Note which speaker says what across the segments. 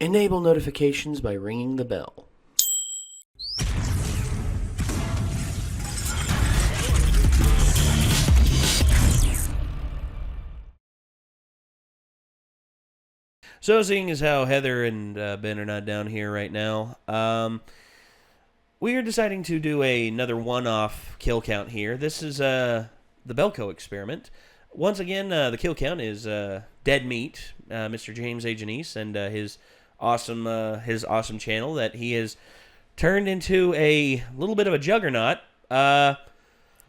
Speaker 1: Enable notifications by ringing the bell. So, seeing as how Heather and Ben are not down here right now, we are deciding to do another one-off kill count here. This is the Belko experiment. Once again, the kill count is Dead Meat, Mr. James A. Janice, and his awesome channel that he has turned into a little bit of a juggernaut.
Speaker 2: Wow!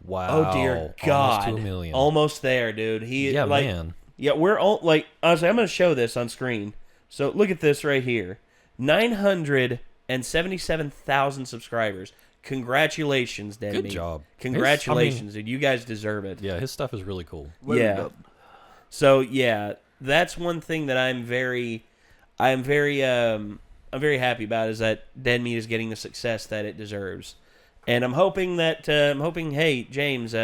Speaker 1: Oh dear God!
Speaker 2: Almost 2 million.
Speaker 1: Almost there, dude.
Speaker 2: Man.
Speaker 1: Yeah, we're all honestly, I'm going to show this on screen. So look at this right here. 977,000 subscribers. Congratulations, Denne.
Speaker 2: Good job.
Speaker 1: Congratulations, dude. You guys deserve it.
Speaker 2: Yeah, his stuff is really cool.
Speaker 1: Yeah. So yeah, that's one thing that I'm very happy about, is that Dead Meat is getting the success that it deserves. And I'm hoping that hey James,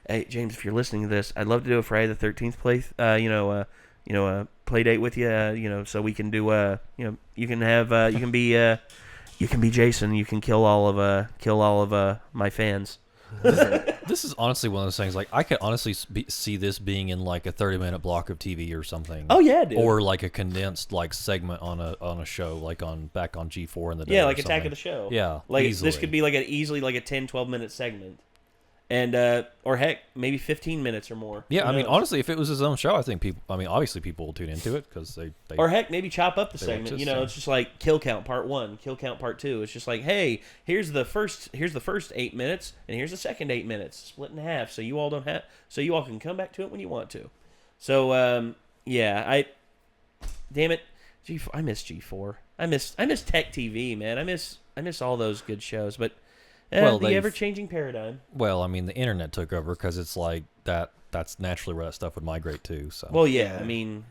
Speaker 1: if you're listening to this, I'd love to do a Friday the 13th play date with you, so we can do you can be Jason, you can kill all of my fans.
Speaker 2: This is honestly one of those things. Like, I could honestly see this being in like a 30-minute block of TV or something.
Speaker 1: Oh yeah, dude.
Speaker 2: Or like a condensed like segment on a show, like back on G4 in the day.
Speaker 1: Yeah, like Attack of the Show.
Speaker 2: Yeah,
Speaker 1: like
Speaker 2: easily.
Speaker 1: This could be like easily a 10-12 minute segment. And or heck, maybe 15 minutes or more.
Speaker 2: Yeah, I mean, honestly, if it was his own show, I think obviously people will tune into it because they.
Speaker 1: Or heck, maybe chop up the segment. It's just like Kill Count Part 1, Kill Count Part 2. It's just like, hey, here's the first 8 minutes, and here's the second 8 minutes, split in half, so you all can come back to it when you want to. So damn it, G4, I miss G4. I miss Tech TV, man. I miss all those good shows, but. The ever-changing paradigm.
Speaker 2: Well, I mean, the internet took over because it's like that. That's naturally where that stuff would migrate to. So.
Speaker 1: Well, yeah. I mean,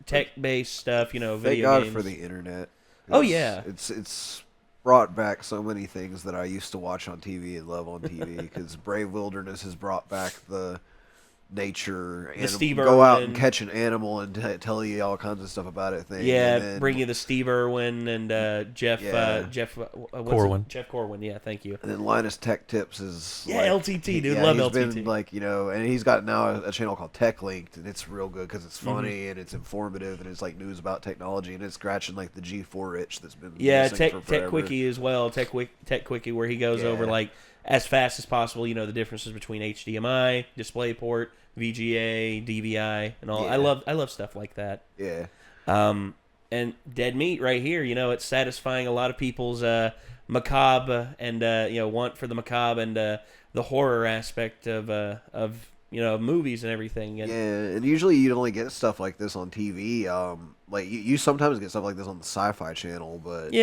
Speaker 1: tech-based stuff. Video games.
Speaker 3: Thank God for the internet.
Speaker 1: Oh yeah.
Speaker 3: It's brought back so many things that I used to watch on TV and love on TV. Because Brave Wilderness has brought back the nature, go out and catch an animal and tell you all kinds of stuff about it.
Speaker 1: Yeah, and then, bring you the Steve Irwin and Jeff Corwin. Jeff Corwin, yeah, thank you.
Speaker 3: And then Linus Tech Tips is
Speaker 1: LTT, dude, love LTT.
Speaker 3: Been and he's got now a channel called Tech Linked, and it's real good because it's funny and it's informative and it's like news about technology and it's scratching like the G4 itch that's been
Speaker 1: Tech Quickie as well. Tech Quickie, where he goes over like as fast as possible, the differences between HDMI, DisplayPort, VGA, DVI, and all. Yeah. I love stuff like that.
Speaker 3: Yeah.
Speaker 1: And Dead Meat right here, it's satisfying a lot of people's macabre and want for the macabre and the horror aspect of movies and everything. And,
Speaker 3: and usually you'd only get stuff like this on TV. Like you sometimes get stuff like this on the Sci-Fi Channel, but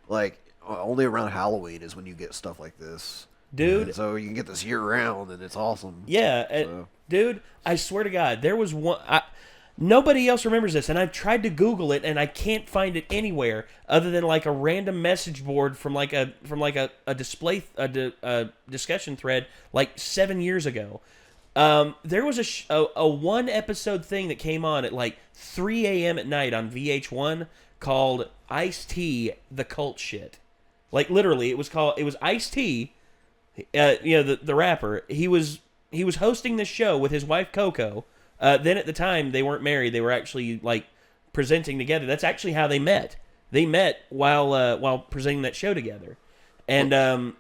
Speaker 3: like only around Halloween is when you get stuff like this.
Speaker 1: Dude.
Speaker 3: And so you can get this year-round, and it's awesome.
Speaker 1: Yeah, dude, I swear to God, there was one... nobody else remembers this, and I've tried to Google it, and I can't find it anywhere other than like a random message board from a discussion thread like 7 years ago. There was a one-episode thing that came on at like 3 a.m. at night on VH1 called Ice-T, The Cult Shit. Like, literally, it was Ice-T... the rapper, he was hosting this show with his wife Coco. Then at the time they weren't married; they were actually like presenting together. That's actually how they met. They met while presenting that show together, and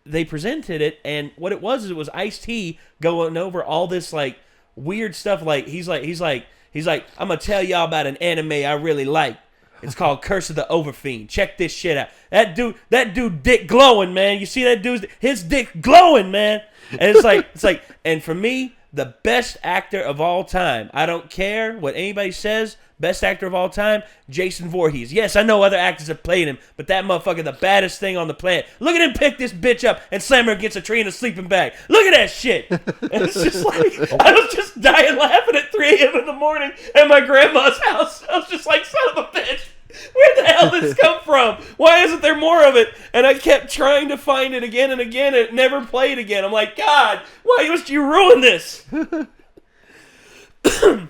Speaker 1: they presented it. And what it was Ice-T going over all this like weird stuff. Like he's like I'm gonna tell y'all about an anime I really like. It's called Curse of the Overfiend. Check this shit out. That dude dick glowing, man. You see that his dick glowing, man. And it's like, and for me, the best actor of all time. I don't care what anybody says. Best actor of all time, Jason Voorhees. Yes, I know other actors have played him, but that motherfucker, the baddest thing on the planet. Look at him pick this bitch up and slam her against a tree in a sleeping bag. Look at that shit. And it's just like, I was just dying laughing at 3 a.m. in the morning at my grandma's house. I was just like, son of a bitch. Where the hell did this come from? Why isn't there more of it? And I kept trying to find it again and again, and it never played again. I'm like, God, why must you ruin this?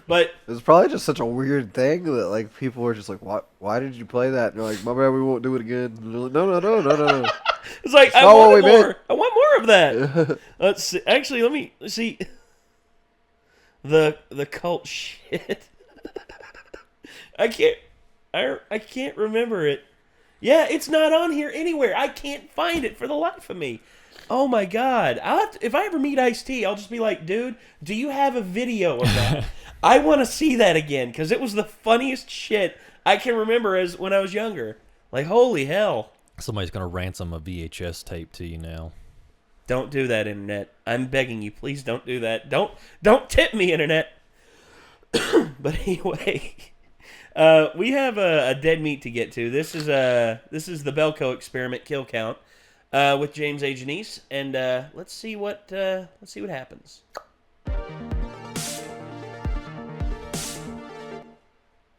Speaker 1: But
Speaker 3: it was probably just such a weird thing that like people were just like, "Why did you play that?" And they're like, "My bad, we won't do it again." And like, no.
Speaker 1: It's like I want more. I want more of that. Let's see. Actually, let me see the cult shit. I can't remember it. Yeah, it's not on here anywhere. I can't find it for the life of me. Oh my god! If I ever meet Ice-T, I'll just be like, dude, do you have a video of that? I want to see that again because it was the funniest shit I can remember as when I was younger. Like, holy hell!
Speaker 2: Somebody's gonna ransom a VHS tape to you now.
Speaker 1: Don't do that, internet. I'm begging you, please don't do that. Don't tip me, internet. But anyway, we have a dead meat to get to. This is the Belko experiment kill count. With James A. Janice, and let's see what happens.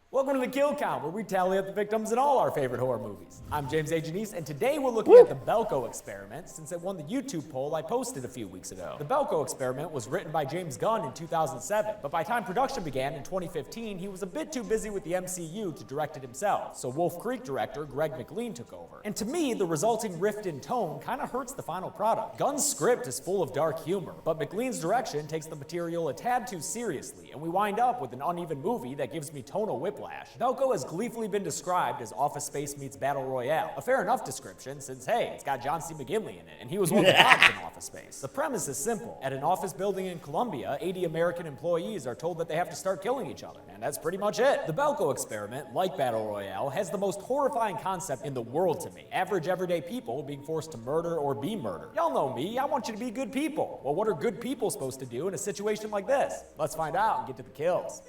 Speaker 4: Welcome to the Kill Count, where we tally up the victims in all our favorite horror movies. I'm James A. Janice, and today we're looking at the Belko experiment, since it won the YouTube poll I posted a few weeks ago. The Belko experiment was written by James Gunn in 2007, but by the time production began in 2015, he was a bit too busy with the MCU to direct it himself, so Wolf Creek director Greg McLean took over. And to me, the resulting rift in tone kind of hurts the final product. Gunn's script is full of dark humor, but McLean's direction takes the material a tad too seriously, and we wind up with an uneven movie that gives me tonal whiplash. Belko has gleefully been described as Office Space meets Battle Royale. A fair enough description since, hey, it's got John C. McGinley in it, and he was one of the gods in Office Space. The premise is simple. At an office building in Colombia, 80 American employees are told that they have to start killing each other, and that's pretty much it. The Belko experiment, like Battle Royale, has the most horrifying concept in the world to me. Average, everyday people being forced to murder or be murdered. Y'all know me, I want you to be good people. Well, what are good people supposed to do in a situation like this? Let's find out and get to the kills.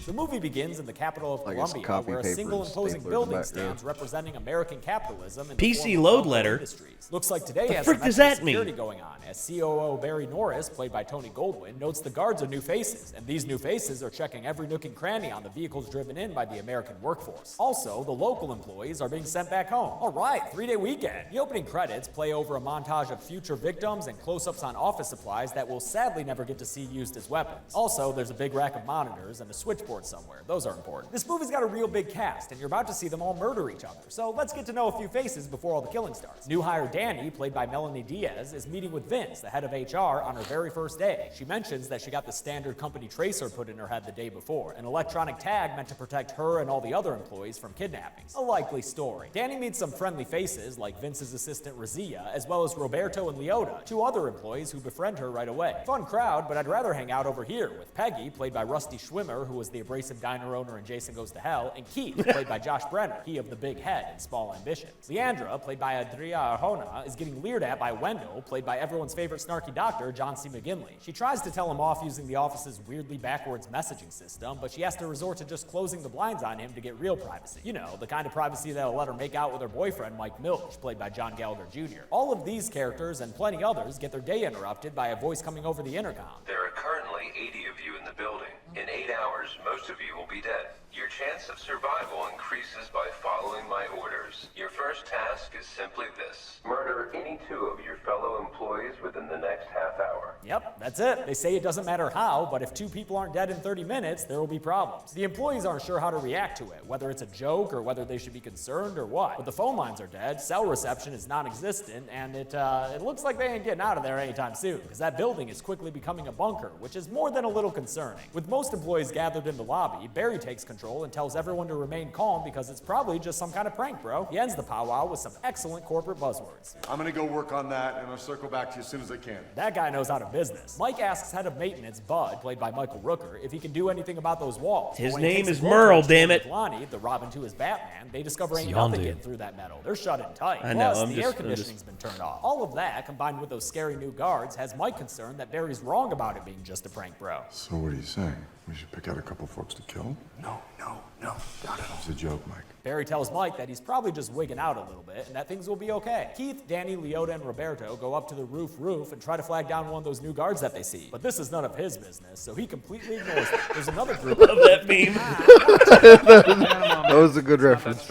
Speaker 4: The movie begins in the capital of Colombia, where a single imposing building stands representing American capitalism and
Speaker 1: PC load letter.
Speaker 4: Industries. Looks like today has
Speaker 1: some extra
Speaker 4: security going on, as COO Barry Norris, played by Tony Goldwyn, notes the guards are new faces, and these new faces are checking every nook and cranny on the vehicles driven in by the American workforce. Also, the local employees are being sent back home. All right, 3-day weekend. The opening credits play over a montage of future victims and close-ups on office supplies that we'll sadly never get to see used as weapons. Also, there's a big rack of monitors and a switchboard somewhere. Those are important. This movie's got a real big cast, and you're about to see them all murder each other. So let's get to know a few faces before all the killing starts. New hire Denne, played by Melanie Diaz, is meeting with Vince, the head of HR, on her very first day. She mentions that she got the standard company tracer put in her head the day before, an electronic tag meant to protect her and all the other employees from kidnappings. A likely story. Denne meets some friendly faces, like Vince's assistant Razia, as well as Roberto and Leota, two other employees who befriend her right away. Fun crowd, but I'd rather hang out over here with Peggy, played by Rusty Schwimmer, who was the abrasive diner owner in Jason Goes to Hell, and Keith, played by Josh Brenner, he of the big head and small ambitions. Leandra, played by Adria Arjona, is getting leered at by Wendell, played by everyone's favorite snarky doctor, John C. McGinley. She tries to tell him off using the office's weirdly backwards messaging system, but she has to resort to just closing the blinds on him to get real privacy. You know, the kind of privacy that'll let her make out with her boyfriend, Mike Milch, played by John Gallagher Jr. All of these characters and plenty others get their day interrupted by a voice coming over the intercom.
Speaker 5: There are currently 80 of you in the building. In 8 hours, most of you will be dead. Your chance of survival increases by following my orders. Your first task is simply this. Murder any 2 of your fellow employees within the next half hour.
Speaker 4: Yep, that's it. They say it doesn't matter how, but if 2 people aren't dead in 30 minutes, there will be problems. The employees aren't sure how to react to it, whether it's a joke or whether they should be concerned or what. But the phone lines are dead, cell reception is non-existent, and it looks like they ain't getting out of there anytime soon, because that building is quickly becoming a bunker, which is more than a little concerning. With most employees gathered in the lobby, Barry takes control and tells everyone to remain calm because it's probably just some kind of prank, bro. He ends the powwow with some excellent corporate buzzwords.
Speaker 6: I'm gonna go work on that, and I'll circle back to you as soon as I can.
Speaker 4: That guy knows how to business. Mike asks head of maintenance, Bud, played by Michael Rooker, if he can do anything about those walls.
Speaker 1: His name is Merle, damn it.
Speaker 4: Lonnie, the Robin to his Batman, they discover ain't nothing getting through that metal. They're shut in tight.
Speaker 1: I know,
Speaker 4: Plus, the air conditioning's been turned off. All of that, combined with those scary new guards, has Mike concerned that Barry's wrong about it being just a prank, bro.
Speaker 6: So what are you saying? We should pick out a couple folks to kill? No. Got it. It's a joke, Mike.
Speaker 4: Barry tells Mike that he's probably just wigging out a little bit and that things will be okay. Keith, Denne, Leota, and Roberto go up to the roof and try to flag down one of those new guards that they see. But this is none of his business, so he completely ignores them. There's another group of
Speaker 1: that meme.
Speaker 3: That was a good reference.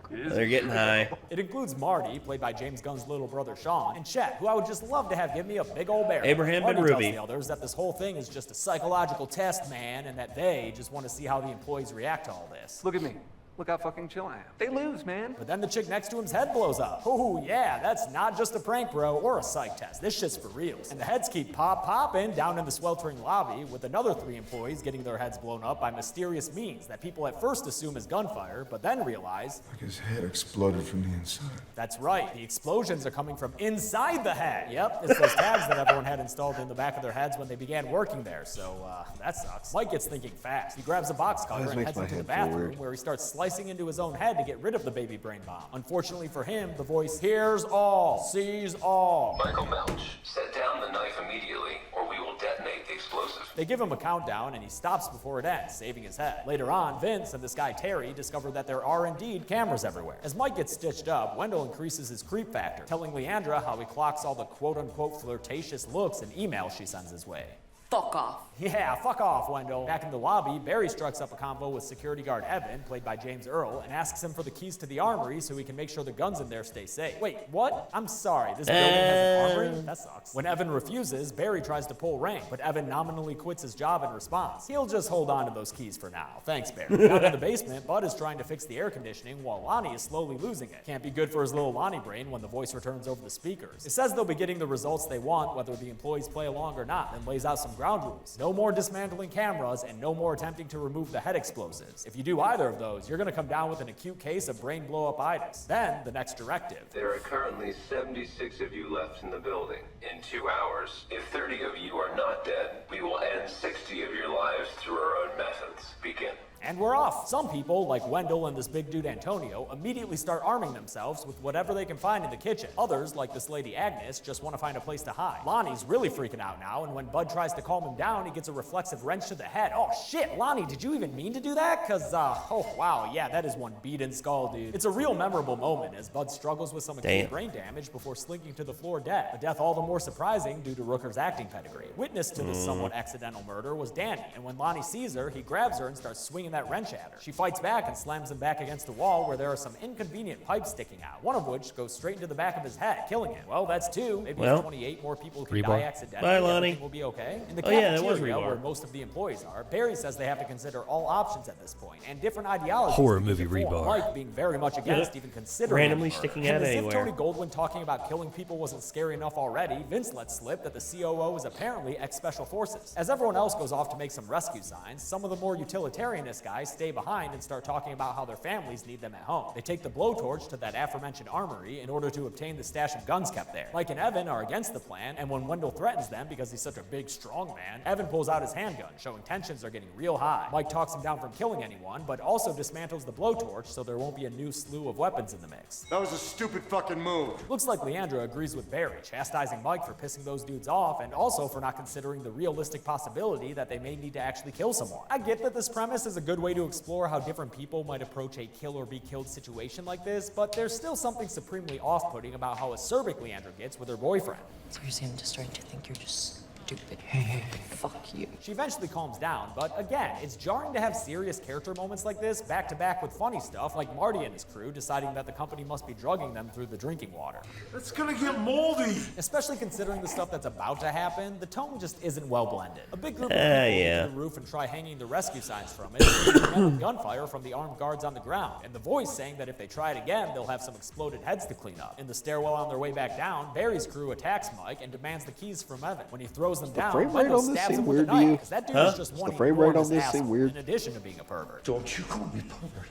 Speaker 7: It
Speaker 1: They're getting high.
Speaker 4: It includes Marty, played by James Gunn's little brother Sean, and Chet, who I would just love to have give me a big old bear.
Speaker 1: Abraham
Speaker 4: Marty
Speaker 1: and
Speaker 4: tells
Speaker 1: Ruby.
Speaker 4: the others that this whole thing is just a psychological test, man, and that they just want to see how the employees react to all this.
Speaker 7: Look at me. Look how fucking chill I am. They lose, man.
Speaker 4: But then the chick next to him's head blows up. Oh yeah, that's not just a prank, bro, or a psych test. This shit's for reals. And the heads keep popping down in the sweltering lobby, with another 3 employees getting their heads blown up by mysterious means that people at first assume is gunfire, but then realize
Speaker 6: Like his head exploded from the inside.
Speaker 4: that's right. The explosions are coming from inside the head. Yep, it's those tags that everyone had installed in the back of their heads when they began working there. So that sucks. Mike gets thinking fast. He grabs a box cutter and heads into the bathroom, where he starts slicing into his own head to get rid of the baby brain bomb. Unfortunately for him, the voice hears all, sees all.
Speaker 5: Michael Melch, set down the knife immediately, or we will detonate the explosive.
Speaker 4: They give him a countdown, and he stops before it ends, saving his head. Later on, Vince and this guy Terry discover that there are indeed cameras everywhere. As Mike gets stitched up, Wendell increases his creep factor, telling Leandra how he clocks all the quote-unquote flirtatious looks and emails she sends his way.
Speaker 8: Fuck off.
Speaker 4: Yeah, fuck off, Wendell. Back in the lobby, Barry strikes up a convo with security guard Evan, played by James Earl, and asks him for the keys to the armory so he can make sure the guns in there stay safe. Wait, what? I'm sorry, this building has an armory? That sucks. When Evan refuses, Barry tries to pull rank, but Evan nominally quits his job in response. He'll just hold on to those keys for now. Thanks, Barry. Down in the basement, Bud is trying to fix the air conditioning while Lonnie is slowly losing it. Can't be good for his little Lonnie brain when the voice returns over the speakers. It says they'll be getting the results they want whether the employees play along or not, and lays out some ground rules. No more dismantling cameras, and no more attempting to remove the head explosives. If you do either of those, you're going to come down with an acute case of brain blow-up-itis. Then, the next directive.
Speaker 5: There are currently 76 of you left in the building. In 2 hours, if 30 of you are not dead, we will end 60 of your lives through our own methods. Begin.
Speaker 4: And we're off. Some people, like Wendell and this big dude Antonio, immediately start arming themselves with whatever they can find in the kitchen. Others, like this lady Agnes, just want to find a place to hide. Lonnie's really freaking out now, and when Bud tries to calm him down, he gets a reflexive wrench to the head. Oh shit, Lonnie, did you even mean to do that? Oh wow, yeah, that is one beaten skull, dude. It's a real memorable moment as Bud struggles with some acute brain damage before slinking to the floor dead. A death all the more surprising due to Rooker's acting pedigree. Witness to this somewhat accidental murder was Denne, and when Lonnie sees her, he grabs her and starts swinging that wrench at her. She fights back and slams him back against the wall where there are some inconvenient pipes sticking out, one of which goes straight into the back of his head, killing him. Well, that's 2. Maybe 28 more people can die accidentally.
Speaker 1: Bye, Lonnie.
Speaker 4: Everything will be okay. In the cafeteria, where most of the employees are, Barry says they have to consider all options at this point, and different ideologies.
Speaker 2: Horror movie rebar.
Speaker 4: Mike being very much against even considering
Speaker 1: randomly sticking out anywhere.
Speaker 4: As if Tony Goldwyn talking about killing people wasn't scary enough already, Vince lets slip that the COO is apparently ex-Special Forces. As everyone else goes off to make some rescue signs, some of the more utilitarianist guys stay behind and start talking about how their families need them at home. They take the blowtorch to that aforementioned armory in order to obtain the stash of guns kept there. Mike and Evan are against the plan, and when Wendell threatens them because he's such a big, strong man, Evan pulls out his handgun, showing tensions are getting real high. Mike talks him down from killing anyone, but also dismantles the blowtorch so there won't be a new slew of weapons in the mix.
Speaker 6: That was a stupid fucking move.
Speaker 4: Looks like Leandra agrees with Barry, chastising Mike for pissing those dudes off, and also for not considering the realistic possibility that they may need to actually kill someone. I get that this premise is a good way to explore how different people might approach a kill or be killed situation like this, but there's still something supremely off-putting about how acerbic Leandra gets with her boyfriend.
Speaker 8: Seriously, I'm just starting to think you're just stupid. Hey, fuck you.
Speaker 4: She eventually calms down, but again, it's jarring to have serious character moments like this back to back with funny stuff like Marty and his crew deciding that the company must be drugging them through the drinking water.
Speaker 6: That's gonna get moldy.
Speaker 4: Especially considering the stuff that's about to happen, the tone just isn't well blended. A big group of people go to the roof and try hanging the rescue signs from it, and gunfire from the armed guards on the ground, and the voice saying that if they try it again, they'll have some exploded heads to clean up. In the stairwell on their way back down, Barry's crew attacks Mike and demands the keys from Evan. When he throws them down, Wendell stabs him with a knife, because that dude is just one enormous asshole, in addition to being a pervert.
Speaker 6: Don't you call me pervert.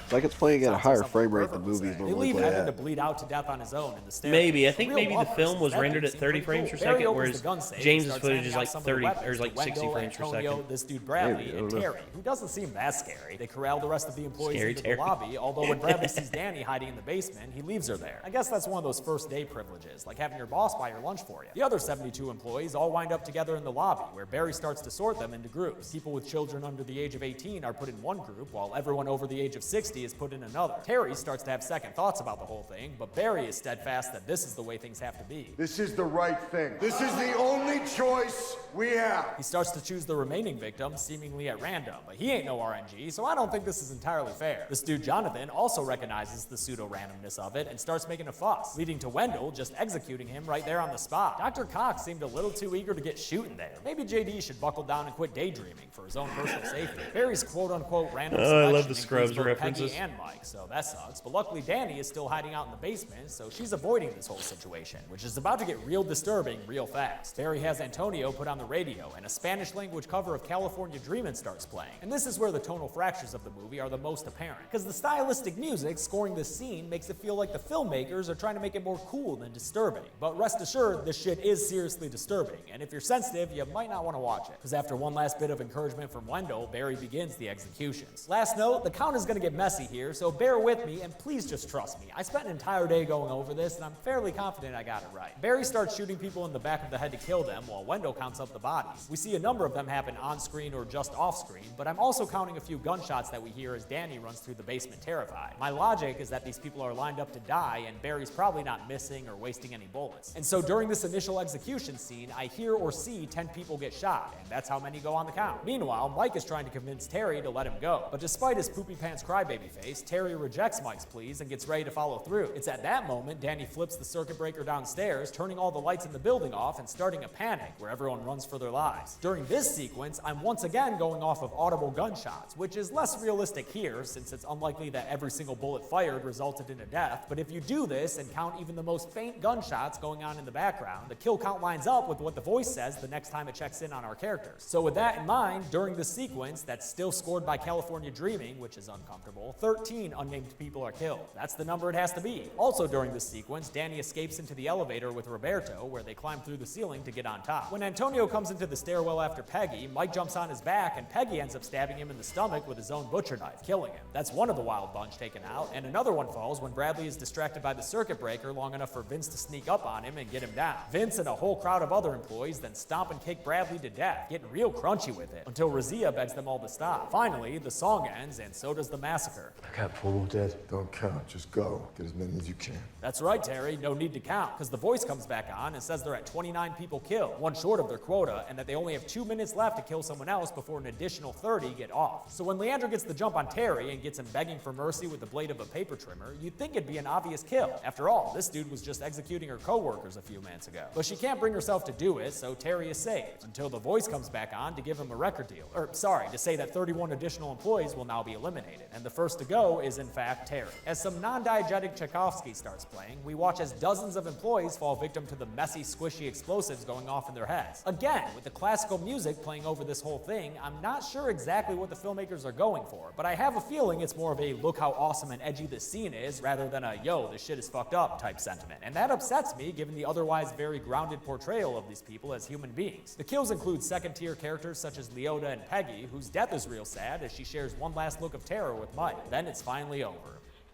Speaker 3: It's like it's playing at a higher frame rate than movies
Speaker 4: They
Speaker 3: normally
Speaker 4: leave
Speaker 3: play
Speaker 4: Evan
Speaker 3: at.
Speaker 4: to bleed out to death on his own in the stairs.
Speaker 1: Maybe. I think maybe the film was rendered at 30 frames per second, whereas James's footage is like 30 or like 60 frames per second.
Speaker 4: This dude Bradley and Terry, who doesn't seem that scary. They corral the rest of the employees into the lobby, although when Bradley sees Danny hiding in the basement, he leaves her there. I guess that's one of those first day privileges, like having your boss buy your lunch for you. The other 72 employees all wind up together in the lobby, where Barry starts to sort them into groups. People with children under the age of 18 are put in one group, while everyone over the age of 60 mercy is put in another. Terry starts to have second thoughts about the whole thing, but Barry is steadfast that this is the way things have to be.
Speaker 6: This is the right thing. This is the only choice we have.
Speaker 4: He starts to choose the remaining victims seemingly at random, but he ain't no RNG, so I don't think this is entirely fair. This dude Jonathan also recognizes the pseudo-randomness of it and starts making a fuss, leading to Wendell just executing him right there on the spot. Dr. Cox seemed a little too eager to get shooting there. Maybe JD should buckle down and quit daydreaming for his own personal safety. Barry's quote-unquote random selection
Speaker 1: I love the Scrubs
Speaker 4: includes both
Speaker 1: references.
Speaker 4: Peggy and Mike, so that sucks. But luckily Danny is still hiding out in the basement, so she's avoiding this whole situation, which is about to get real disturbing real fast. Barry has Antonio put on the radio, and a Spanish-language cover of California Dreamin' starts playing. And this is where the tonal fractures of the movie are the most apparent, because the stylistic music scoring this scene makes it feel like the filmmakers are trying to make it more cool than disturbing. But rest assured, this shit is seriously disturbing, and if you're sensitive, you might not want to watch it, because after one last bit of encouragement from Wendell, Barry begins the executions. Last note, the count is going to get messy here, so bear with me, and please just trust me. I spent an entire day going over this, and I'm fairly confident I got it right. Barry starts shooting people in the back of the head to kill them, while Wendell counts up the bodies. We see a number of them happen on-screen or just off-screen, but I'm also counting a few gunshots that we hear as Danny runs through the basement terrified. My logic is that these people are lined up to die, and Barry's probably not missing or wasting any bullets. And so during this initial execution scene, I hear or see 10 people get shot, and that's how many go on the count. Meanwhile, Mike is trying to convince Terry to let him go, but despite his poopy pants crybaby face, Terry rejects Mike's pleas and gets ready to follow through. It's at that moment Danny flips the circuit breaker downstairs, turning all the lights in the building off and starting a panic where everyone runs for their lives. During this sequence, I'm once again going off of audible gunshots, which is less realistic here since it's unlikely that every single bullet fired resulted in a death, but if you do this and count even the most faint gunshots going on in the background, the kill count lines up with what the voice says the next time it checks in on our characters. So with that in mind, during this sequence that's still scored by California Dreaming, which is uncomfortable, 13 unnamed people are killed. That's the number it has to be. Also during this sequence, Danny escapes into the elevator with Roberto, where they climb through the ceiling to get on top. When Antonio comes into the stairwell after Peggy, Mike jumps on his back and Peggy ends up stabbing him in the stomach with his own butcher knife, killing him. That's one of the wild bunch taken out, and another one falls when Bradley is distracted by the circuit breaker long enough for Vince to sneak up on him and get him down. Vince and a whole crowd of other employees then stomp and kick Bradley to death, getting real crunchy with it, until Razia begs them all to stop. Finally, the song ends, and so does the massacre.
Speaker 6: I got 4 more dead. Don't count, just go. Get as many as you can.
Speaker 4: That's right, Terry, no need to count, because the voice comes back on and says they're at 29 people killed, one short of their quota, and that they only have 2 minutes left to kill someone else before an additional 30 get off. So when Leandro gets the jump on Terry and gets him begging for mercy with the blade of a paper trimmer, you'd think it'd be an obvious kill. After all, this dude was just executing her co-workers a few minutes ago. But she can't bring herself to do it, so Terry is saved, until the voice comes back on to give him a record deal. To say that 31 additional employees will now be eliminated. And the first to go is, in fact, Terry. As some non-diegetic Tchaikovsky starts playing, we watch as dozens of employees fall victim to the messy, squishy explosives going off in their heads. Again, with the classical music playing over this whole thing, I'm not sure exactly what the filmmakers are going for, but I have a feeling it's more of a look how awesome and edgy this scene is, rather than a yo, this shit is fucked up type sentiment. And that upsets me, given the otherwise very grounded portrayal of these people as human beings. The kills include second-tier characters such as Leota and Peggy, whose death is real sad as she shares one last look of terror with Mike. Then it's finally over.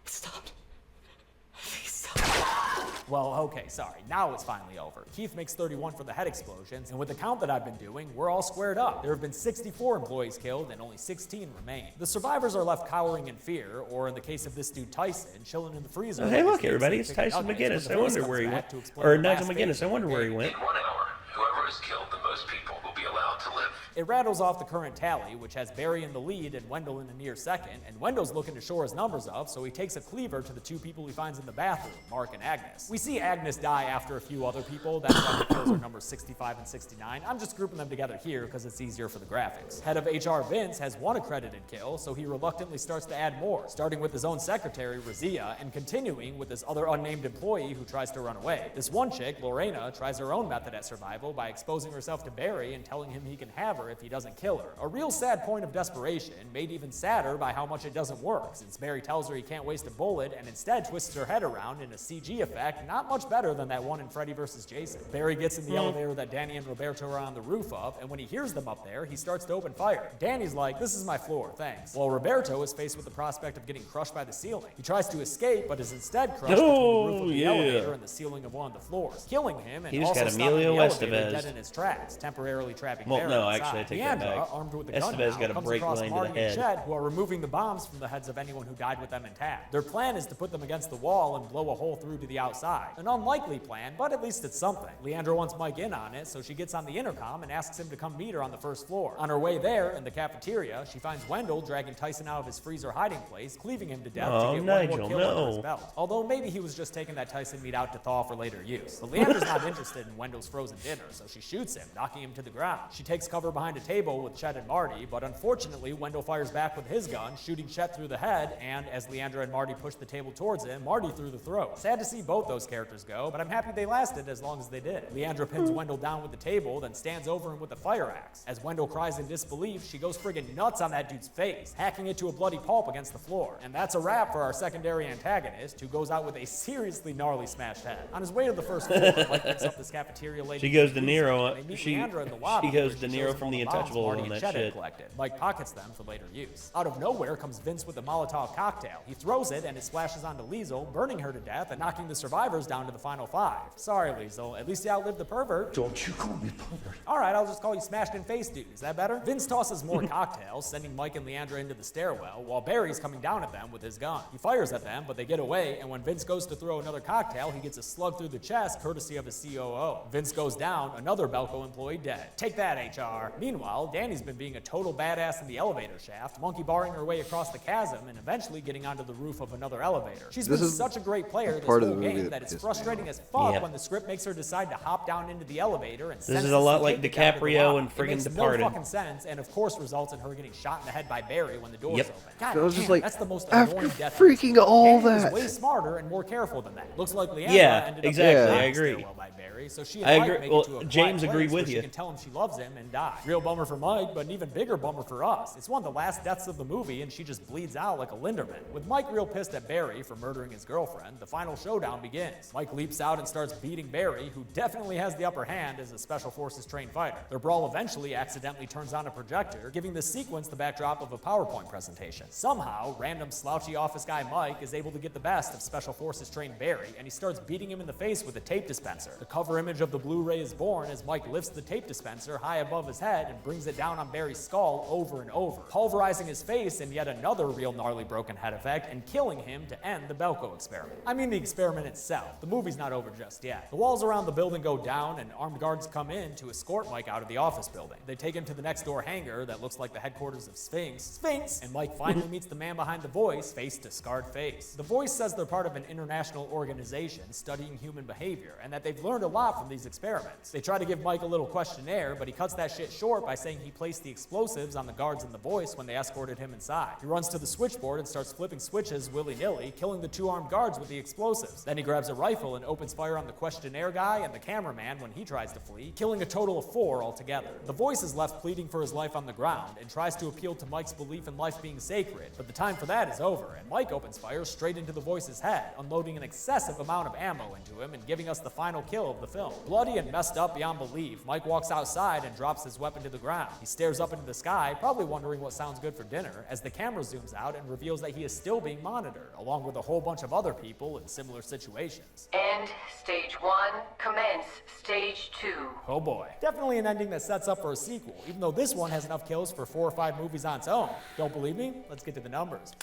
Speaker 8: Stop.
Speaker 4: Well, okay, sorry. Now it's finally over. Keith makes 31 for the head explosions, and with the count that I've been doing, we're all squared up. There have been 64 employees killed, and only 16 remain. The survivors are left cowering in fear, or in the case of this dude Tyson, chilling in the freezer.
Speaker 1: Oh, hey, look, everybody, it's Tyson McGinnis. I wonder where he went. Or Nigel McGinnis. I wonder where he went.
Speaker 5: In 1 hour, whoever has killed the most people will be allowed to live.
Speaker 4: It rattles off the current tally, which has Barry in the lead and Wendell in a near second, and Wendell's looking to shore his numbers up, so he takes a cleaver to the 2 people he finds in the bathroom, Mark and Agnes. We see Agnes die after a few other people. That's why the kills are numbers 65 and 69. I'm just grouping them together here because it's easier for the graphics. Head of HR Vince has 1 accredited kill, so he reluctantly starts to add more, starting with his own secretary, Razia, and continuing with his other unnamed employee who tries to run away. This one chick, Lorena, tries her own method at survival by exposing herself to Barry and telling him he can have her if he doesn't kill her. A real sad point of desperation, made even sadder by how much it doesn't work, since Barry tells her he can't waste a bullet and instead twists her head around in a CG effect not much better than that one in Freddy vs. Jason. Barry gets in the elevator that Danny and Roberto are on the roof of, and when he hears them up there, he starts to open fire. Danny's like, "This is my floor, thanks." While Roberto is faced with the prospect of getting crushed by the ceiling. He tries to escape, but is instead crushed between the roof of the elevator and the ceiling of one of the floors, killing him and also stopping the elevator dead in his tracks, temporarily trapping Barry inside.
Speaker 1: I take that back.
Speaker 4: Leandra, armed with a gun
Speaker 1: Estevez
Speaker 4: now,
Speaker 1: got a
Speaker 4: comes
Speaker 1: break
Speaker 4: across
Speaker 1: line to
Speaker 4: Marty
Speaker 1: the
Speaker 4: and
Speaker 1: head.
Speaker 4: Chet, who are removing the bombs from the heads of anyone who died with them intact. Their plan is to put them against the wall and blow a hole through to the outside. An unlikely plan, but at least it's something. Leandra wants Mike in on it, so she gets on the intercom and asks him to come meet her on the first floor. On her way there, in the cafeteria, she finds Wendell dragging Tyson out of his freezer hiding place, cleaving him to death to get one more kill under his belt. Although maybe he was just taking that Tyson meat out to thaw for later use. But Leandra's not interested in Wendell's frozen dinner, so she shoots him, knocking him to the ground. She takes cover behind a table with Chet and Marty, but unfortunately, Wendell fires back with his gun, shooting Chet through the head, and as Leandra and Marty push the table towards him, Marty through the throat. Sad to see both those characters go, but I'm happy they lasted as long as they did. Leandra pins Wendell down with the table, then stands over him with a fire axe. As Wendell cries in disbelief, she goes friggin' nuts on that dude's face, hacking it to a bloody pulp against the floor. And that's a wrap for our secondary antagonist, who goes out with a seriously gnarly smashed head. On his way to the first floor, Mike picks up this cafeteria lady.
Speaker 1: She goes De Niro.
Speaker 4: She goes
Speaker 1: De Niro from The Untouchables on that shit.
Speaker 4: Mike pockets them for later use. Out of nowhere comes Vince with a Molotov cocktail. He throws it and it splashes onto Liesel, burning her to death and knocking the survivors down to the final 5. Sorry, Liesel. At least you outlived the pervert.
Speaker 6: Don't you call me pervert.
Speaker 4: Alright, I'll just call you smashed in face dude. Is that better? Vince tosses more cocktails, sending Mike and Leandra into the stairwell, while Barry's coming down at them with his gun. He fires at them, but they get away, and when Vince goes to throw another cocktail, he gets a slug through the chest, courtesy of his COO. Vince goes down, another Belko employee dead. Take that, HR. Meanwhile, Danny's been being a total badass in the elevator shaft, monkey barring her way across the chasm, and eventually getting onto the roof of another elevator. She's been such a great player this whole game that it's frustrating as fuck when the script makes her decide to hop down into the elevator and
Speaker 1: this is a lot like DiCaprio and friggin' Departed.
Speaker 4: No fucking sense, and of course results in her getting shot in the head by Barry when the doors open. God
Speaker 3: so I was just like,
Speaker 4: that's the most
Speaker 3: after
Speaker 4: annoying death.
Speaker 3: freaking all that.
Speaker 4: Way smarter and more careful than that. Looks like Leandra ended up
Speaker 1: I agree.
Speaker 4: By Barry, so she and Mike make it to a
Speaker 1: James agreed with
Speaker 4: you. She can tell him she loves him and die. Real bummer for Mike, but an even bigger bummer for us. It's one of the last deaths of the movie, and she just bleeds out like a Linderman. With Mike real pissed at Barry for murdering his girlfriend, the final showdown begins. Mike leaps out and starts beating Barry, who definitely has the upper hand as a Special Forces trained fighter. Their brawl eventually accidentally turns on a projector, giving the sequence the backdrop of a PowerPoint presentation. Somehow, random slouchy office guy Mike is able to get the best of Special Forces trained Barry, and he starts beating him in the face with a tape dispenser. The cover image of the Blu-ray is born as Mike lifts the tape dispenser high above his head and brings it down on Barry's skull over and over, pulverizing his face in yet another real gnarly broken head effect and killing him to end the Belko experiment. I mean the experiment itself. The movie's not over just yet. The walls around the building go down and armed guards come in to escort Mike out of the office building. They take him to the next door hangar that looks like the headquarters of Sphinx, and Mike finally meets the man behind the voice, face to scarred face. The voice says they're part of an international organization studying human behavior and that they've learned a lot from these experiments. They try to give Mike a little questionnaire, but he cuts that shit short by saying he placed the explosives on the guards in the voice when they escorted him inside. He runs to the switchboard and starts flipping switches willy-nilly, killing the 2 armed guards with the explosives. Then he grabs a rifle and opens fire on the questionnaire guy and the cameraman when he tries to flee, killing a total of 4 altogether. The voice is left pleading for his life on the ground and tries to appeal to Mike's belief in life being sacred, but the time for that is over, and Mike opens fire straight into the voice's head, unloading an excessive amount of ammo into him and giving us the final kill of the film. Bloody and messed up beyond belief, Mike walks outside and drops his weapon to the ground. He stares up into the sky, probably wondering what sounds good for dinner, as the camera zooms out and reveals that he is still being monitored, along with a whole bunch of other people in similar situations.
Speaker 9: End stage 1, commence stage 2.
Speaker 4: Oh boy. Definitely an ending that sets up for a sequel, even though this one has enough kills for 4 or 5 movies on its own. Don't believe me? Let's get to the numbers.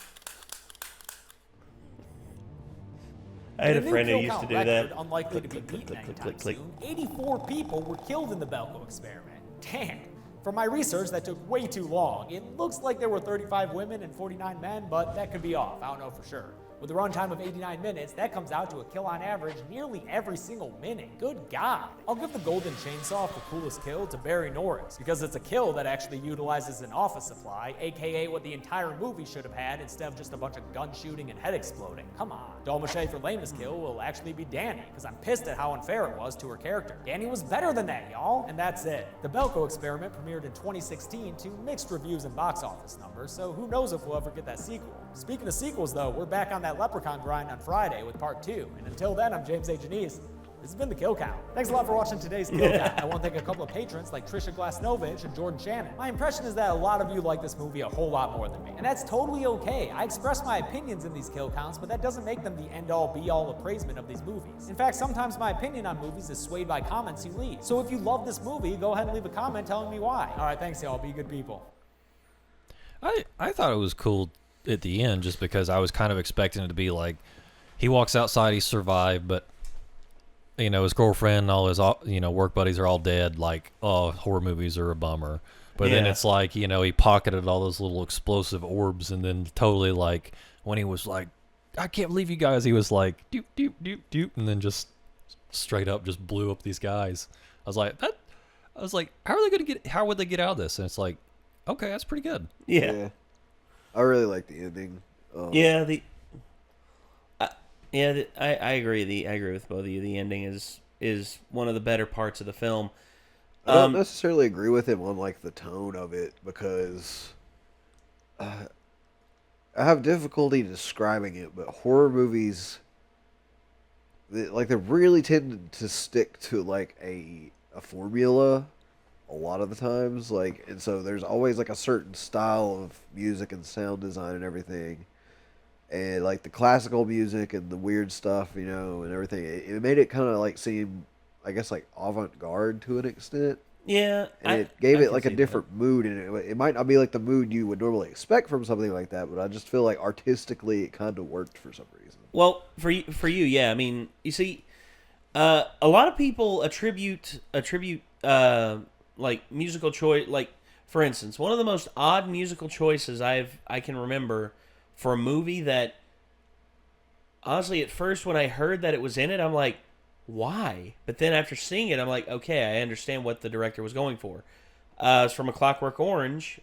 Speaker 1: I had a friend who used to do that.
Speaker 4: Unlikely to be beaten anytime soon. 84 people were killed in the Belko experiment. Damn. For my research, that took way too long. It looks like there were 35 women and 49 men, but that could be off. I don't know for sure. With a runtime of 89 minutes, that comes out to a kill on average nearly every single minute. Good God. I'll give the golden chainsaw for coolest kill to Barry Norris, because it's a kill that actually utilizes an office supply, aka what the entire movie should have had instead of just a bunch of gun shooting and head exploding. Come on. Dolmache for lamest kill will actually be Denne, because I'm pissed at how unfair it was to her character. Denne was better than that, y'all. And that's it. The Belko experiment premiered in 2016 to mixed reviews and box office numbers, so who knows if we'll ever get that sequel. Speaking of sequels though, we're back on that Leprechaun grind on Friday with part 2. And until then, I'm James A. Janice. This has been the Kill Count. Thanks a lot for watching today's Kill Count. I want to thank a couple of patrons like Trisha Glasnovich and Jordan Shannon. My impression is that a lot of you like this movie a whole lot more than me, and that's totally okay. I express my opinions in these Kill Counts, but that doesn't make them the end-all, be-all appraisement of these movies. In fact, sometimes my opinion on movies is swayed by comments you leave. So if you love this movie, go ahead and leave a comment telling me why. All right, thanks y'all. Be good people.
Speaker 2: I thought it was cool at the end just because I was kind of expecting it to be like he walks outside, he survived, but his girlfriend and all his work buddies are all dead. Like, oh, horror movies are a bummer. But then it's like, he pocketed all those little explosive orbs, and then totally like when he was like, I can't believe you guys, he was like doop doop doop doop, and then just straight up just blew up these guys. I was like, how would they get out of this? And it's like, okay, that's pretty good.
Speaker 1: Yeah.
Speaker 3: I really like the ending.
Speaker 1: I agree. I agree with both of you. The ending is one of the better parts of the film.
Speaker 3: I don't necessarily agree with him on like the tone of it because I have difficulty describing it. But horror movies, they really tend to stick to like a formula a lot of the times. And so there's always like a certain style of music and sound design and everything. And like the classical music and the weird stuff, and everything, it made it kind of like seem, I guess, like avant-garde to an extent.
Speaker 1: Yeah.
Speaker 3: And it gave it like a different mood, and it might not be like the mood you would normally expect from something like that, but I just feel like artistically it kind of worked for some reason.
Speaker 1: Well, for you, yeah. I mean, you see, a lot of people attribute like musical choice, like for instance, one of the most odd musical choices I can remember for a movie that, honestly, at first when I heard that it was in it, I'm like, why? But then after seeing it, I'm like, okay, I understand what the director was going for. It's from A Clockwork Orange,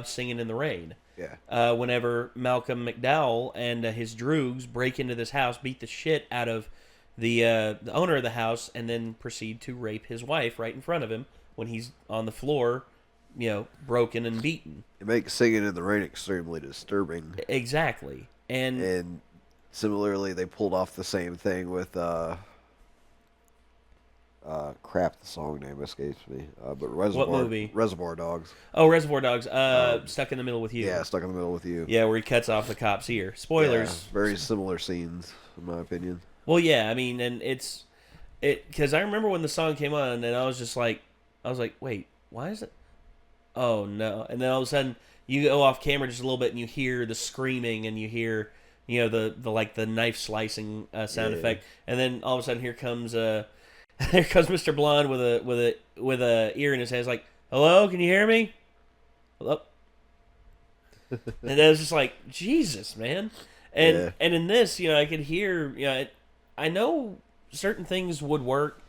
Speaker 1: Singing in the Rain.
Speaker 3: Yeah.
Speaker 1: Whenever Malcolm McDowell and his droogs break into this house, beat the shit out of the owner of the house, and then proceed to rape his wife right in front of him when he's on the floor, broken and beaten.
Speaker 3: It makes Singing in the Rain extremely disturbing.
Speaker 1: Exactly. And
Speaker 3: similarly, they pulled off the same thing with crap, the song name escapes me. But Reservoir.
Speaker 1: What movie?
Speaker 3: Reservoir Dogs.
Speaker 1: Oh, Reservoir Dogs. Stuck in the Middle with You.
Speaker 3: Yeah, Stuck in the Middle with You.
Speaker 1: Yeah, where he cuts off the cop's ear. Spoilers.
Speaker 3: Yeah, very similar scenes, in my opinion.
Speaker 1: Well, yeah, I mean, and because I remember when the song came on, and I was like, wait, why is it? Oh no! And then all of a sudden, you go off camera just a little bit, and you hear the screaming, and you hear, the knife slicing sound effect, and then all of a sudden, here comes Mr. Blonde with a ear in his head. It's like, hello, can you hear me? Hello. And I was just like, Jesus, man. And in this, I could hear, I know certain things would work.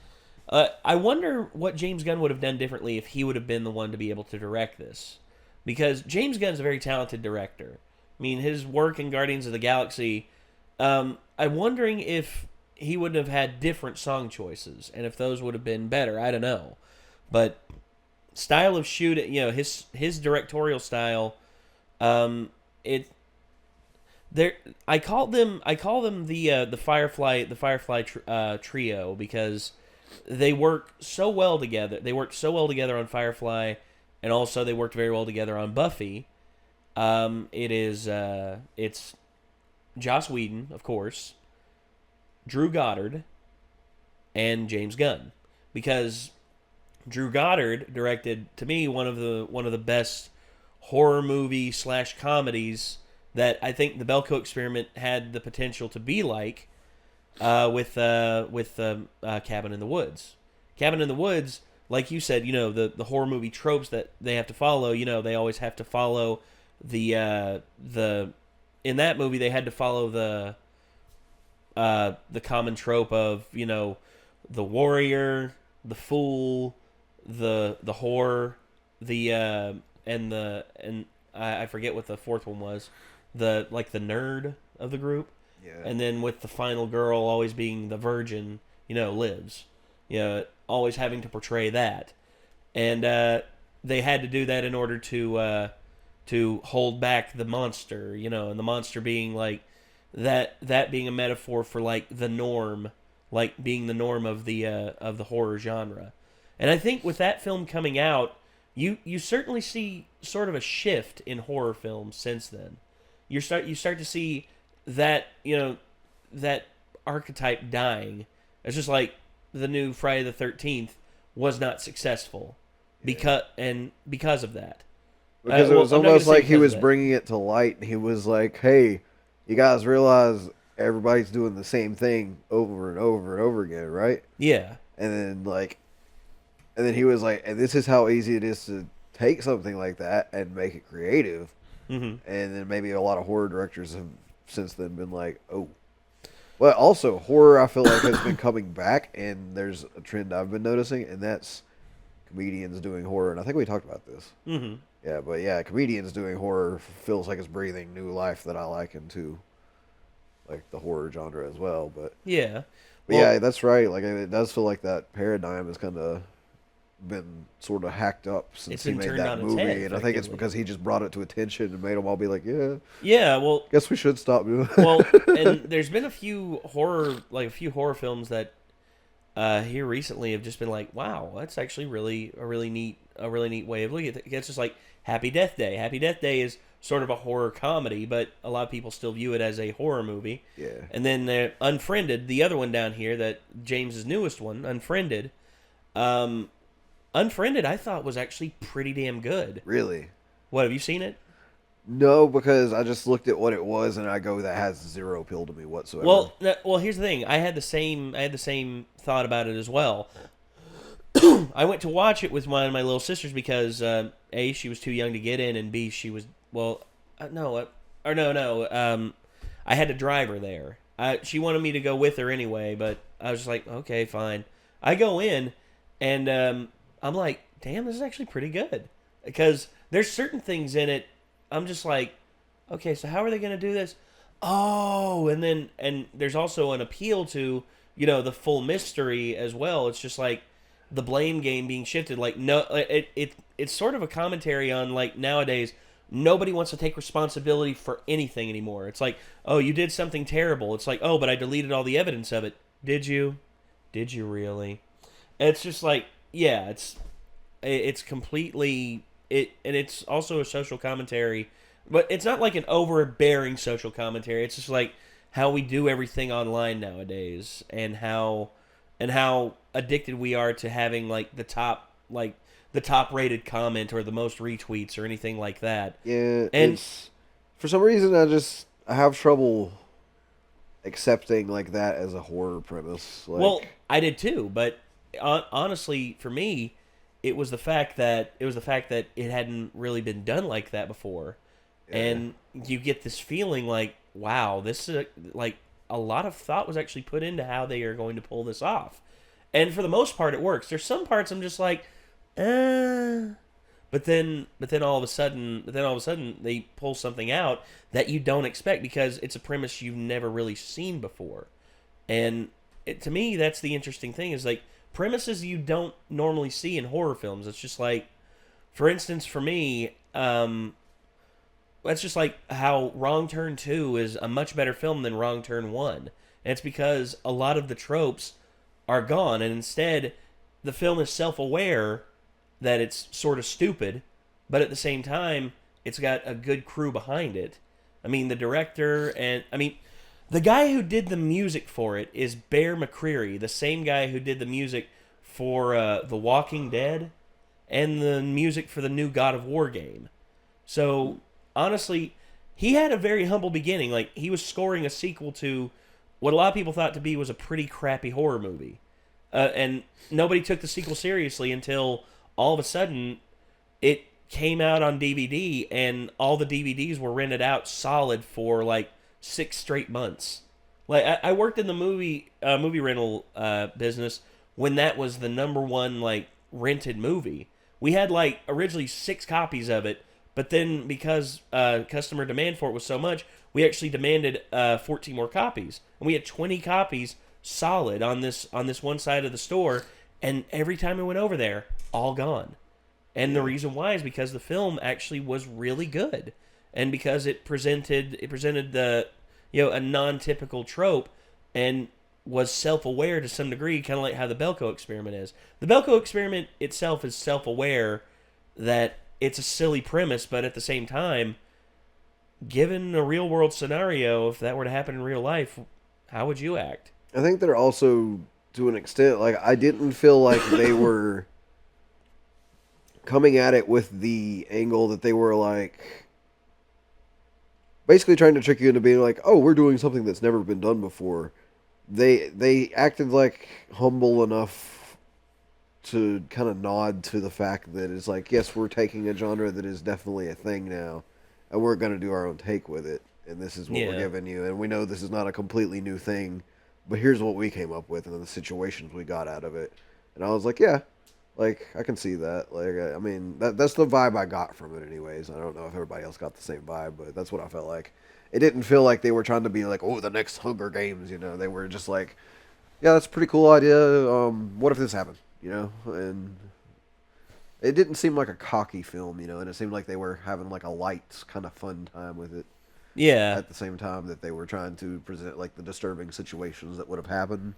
Speaker 1: I wonder what James Gunn would have done differently if he would have been the one to be able to direct this. Because James Gunn's a very talented director. I mean, his work in Guardians of the Galaxy, I'm wondering if he would have had different song choices, and if those would have been better. I don't know. But style of shooting, his directorial style, I call them the Firefly trio because they work so well together. They worked so well together on Firefly, and also they worked very well together on Buffy. It's Joss Whedon, of course, Drew Goddard, and James Gunn, because Drew Goddard directed, to me, one of the best horror movie / comedies that I think the Belko Experiment had the potential to be like, with Cabin in the Woods. Cabin in the Woods, like you said, the horror movie tropes that they have to follow. They always have to follow the in that movie they had to follow the common trope of the warrior, the fool, the whore, and I forget what the fourth one was, the nerd of the group.
Speaker 3: Yeah.
Speaker 1: And then with the final girl always being the virgin, lives. Always having to portray that. And they had to do that in order to hold back the monster, and the monster being like that being a metaphor for like the norm, like being the norm of the horror genre. And I think with that film coming out, you certainly see sort of a shift in horror films since then. You start to see that, that archetype dying. It's just like the new Friday the 13th was not successful because of that.
Speaker 3: Because it was almost like he was bringing it to light. He was like, "Hey, you guys realize everybody's doing the same thing over and over and over again, right?"
Speaker 1: Yeah.
Speaker 3: And then he was like, "And this is how easy it is to take something like that and make it creative."
Speaker 1: Mm-hmm.
Speaker 3: And then maybe a lot of horror directors have since then been like, "Oh." But also, horror, I feel like, has been coming back, and there's a trend I've been noticing, and that's comedians doing horror. And I think we talked about this.
Speaker 1: Mm-hmm.
Speaker 3: Yeah, but yeah, comedians doing horror feels like it's breathing new life that I like into, like, the horror genre as well. But
Speaker 1: yeah,
Speaker 3: yeah, that's right. Like, it does feel like that paradigm has kind of been sort of hacked up since he made that movie, and I think it's because he just brought it to attention and made them all be like,
Speaker 1: yeah. Well,
Speaker 3: guess we should stop doing it.
Speaker 1: Well, and there's been a few horror films that here recently have just been like, wow, that's actually a really neat way of looking at it. It's just like Happy Death Day. Happy Death Day is sort of a horror comedy, but a lot of people still view it as a horror movie.
Speaker 3: Yeah.
Speaker 1: And then Unfriended, the other one down here, that James's newest one, Unfriended. Unfriended, I thought, was actually pretty damn good.
Speaker 3: Really?
Speaker 1: What, have you seen it?
Speaker 3: No, because I just looked at what it was, and I go, that has zero appeal to me whatsoever.
Speaker 1: Well, here's the thing. I had the same thought about it as well. I went to watch it with one of my little sisters because A, she was too young to get in, and B, she was I had to drive her there. She wanted me to go with her anyway, but I was just like, okay, fine. I go in, and I'm like, damn, this is actually pretty good. Because there's certain things in it, I'm just like, okay, so how are they going to do this? Oh, and there's also an appeal to, the full mystery as well. It's just like the blame game being shifted. Like, no, it's sort of a commentary on, like, nowadays, nobody wants to take responsibility for anything anymore. It's like, oh, you did something terrible. It's like, oh, but I deleted all the evidence of it. Did you? Did you really? And it's just like, yeah, it's completely and it's also a social commentary, but it's not like an overbearing social commentary. It's just like how we do everything online nowadays, and how addicted we are to having like the top rated comment or the most retweets or anything like that.
Speaker 3: Yeah, and for some reason I have trouble accepting like that as a horror premise. Like,
Speaker 1: well, I did too, but honestly, for me, it was the fact that it hadn't really been done like that before, and you get this feeling like, wow, this is like a lot of thought was actually put into how they are going to pull this off, and for the most part, it works. There's some parts I'm just like, but then all of a sudden they pull something out that you don't expect because it's a premise you've never really seen before, and to me, that's the interesting thing is like. Premises you don't normally see in horror films. It's just like, for instance, for me, that's just like how Wrong Turn 2 is a much better film than Wrong Turn 1. And it's because a lot of the tropes are gone, and instead the film is self-aware that it's sort of stupid, but at the same time, it's got a good crew behind it. I mean, the director the guy who did the music for it is Bear McCreary, the same guy who did the music for The Walking Dead and the music for the new God of War game. So, honestly, he had a very humble beginning. Like, he was scoring a sequel to what a lot of people thought to be was a pretty crappy horror movie. And nobody took the sequel seriously until all of a sudden it came out on DVD, and all the DVDs were rented out solid for, like, 6 straight months. Like I worked in the movie rental business when that was the number one like rented movie. We had like originally 6 copies of it, but then because customer demand for it was so much, we actually demanded 14 more copies, and we had 20 copies solid on this one side of the store. And every time I went over there, all gone. And the reason why is because the film actually was really good. And because it presented the a non-typical trope, and was self-aware to some degree, kind of like how the Belko experiment is. The Belko experiment itself is self-aware that it's a silly premise, but at the same time, given a real-world scenario, if that were to happen in real life, how would you act?
Speaker 3: I think they're also, to an extent, like, I didn't feel like they were coming at it with the angle that they were, like, basically trying to trick you into being like, oh, we're doing something that's never been done before. They acted like humble enough to kind of nod to the fact that it's like, yes, we're taking a genre that is definitely a thing now, and we're going to do our own take with it, and this is what we're giving you, and we know this is not a completely new thing, but here's what we came up with and the situations we got out of it. And I was like, yeah, like, I can see that. Like, I mean, that's the vibe I got from it anyways. I don't know if everybody else got the same vibe, but that's what I felt like. It didn't feel like they were trying to be like, oh, the next Hunger Games, you know. They were just like, yeah, that's a pretty cool idea. What if this happened, you know? And it didn't seem like a cocky film, you know, and it seemed like they were having like a light kind of fun time with it.
Speaker 1: Yeah.
Speaker 3: At the same time that they were trying to present like the disturbing situations that would have happened.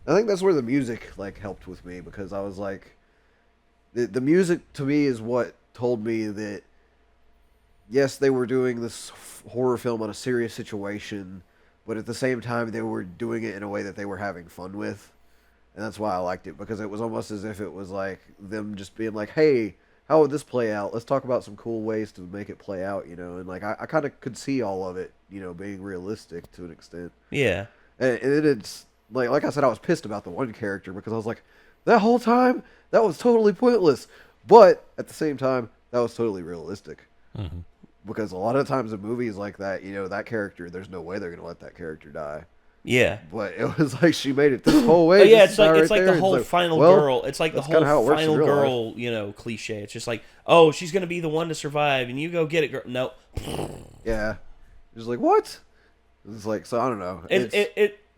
Speaker 3: I think that's where the music like helped with me, because I was like, the music to me is what told me that yes, they were doing this horror film on a serious situation, but at the same time they were doing it in a way that they were having fun with. And that's why I liked it, because it was almost as if it was like them just being like, hey, how would this play out? Let's talk about some cool ways to make it play out, you know? And like, I kind of could see all of it, you know, being realistic to an extent.
Speaker 1: Yeah.
Speaker 3: And it's like I said, I was pissed about the one character, because I was like, that whole time, that was totally pointless. But at the same time, that was totally realistic.
Speaker 2: Mm-hmm.
Speaker 3: Because a lot of times in movies like that, you know, that character, there's no way they're going to let that character die.
Speaker 1: Yeah.
Speaker 3: But it was like she made it this whole way.
Speaker 1: Oh, yeah, it's like the whole final girl. It's like the whole final girl, you know, cliche. It's just like, oh, she's going to be the one to survive, and you go get it, girl. No.
Speaker 3: Yeah. It's like, what? It's like, so I don't know.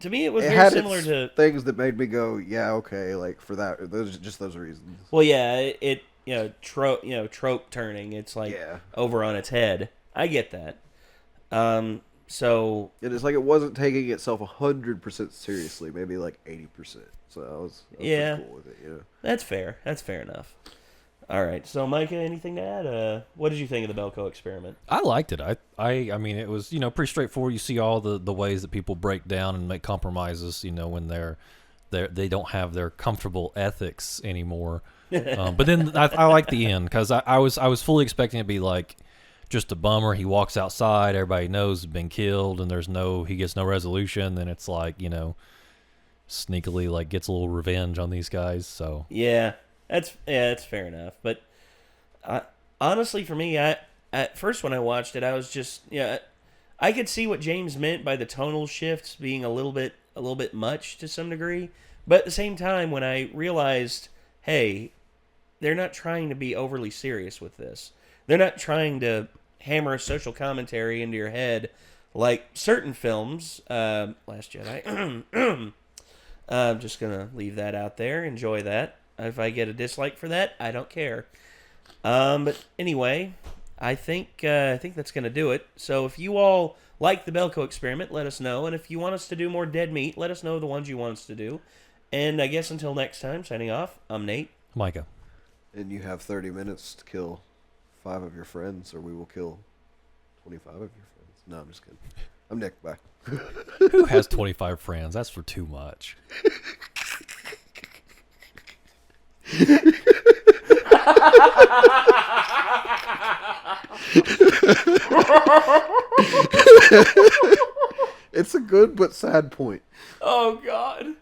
Speaker 1: To me, it was very similar to
Speaker 3: things that made me go, yeah, okay, like for that, those reasons.
Speaker 1: Well, yeah, trope turning. It's like over on its head. I get that. So
Speaker 3: and it's like it wasn't taking itself 100% seriously, maybe like 80%. So I was pretty cool with it. Yeah,
Speaker 1: that's fair. That's fair enough. All right, so Micah, anything to add? What did you think of the Belko experiment?
Speaker 2: I liked it. I mean, it was, you know, pretty straightforward. You see all the ways that people break down and make compromises, you know, when they don't have their comfortable ethics anymore. But then I like the end, because I was fully expecting it to be like just a bummer. He walks outside, everybody knows he's been killed, and he gets no resolution. Then it's like, you know, sneakily like gets a little revenge on these guys. So
Speaker 1: yeah. That's fair enough. But honestly, for me, at first when I watched it, I was just I could see what James meant by the tonal shifts being a little bit much to some degree. But at the same time, when I realized, hey, they're not trying to be overly serious with this. They're not trying to hammer a social commentary into your head like certain films. Last Jedi. I'm just gonna leave that out there. Enjoy that. If I get a dislike for that, I don't care. But anyway, I think that's going to do it. So if you all like the Belko experiment, let us know. And if you want us to do more Dead Meat, let us know the ones you want us to do. And I guess until next time, signing off, I'm Nate.
Speaker 2: Micah.
Speaker 3: And you have 30 minutes to kill 5 of your friends, or we will kill 25 of your friends. No, I'm just kidding. I'm Nick. Bye.
Speaker 2: Who has 25 friends? That's for too much.
Speaker 3: It's a good but sad point.
Speaker 1: Oh, God.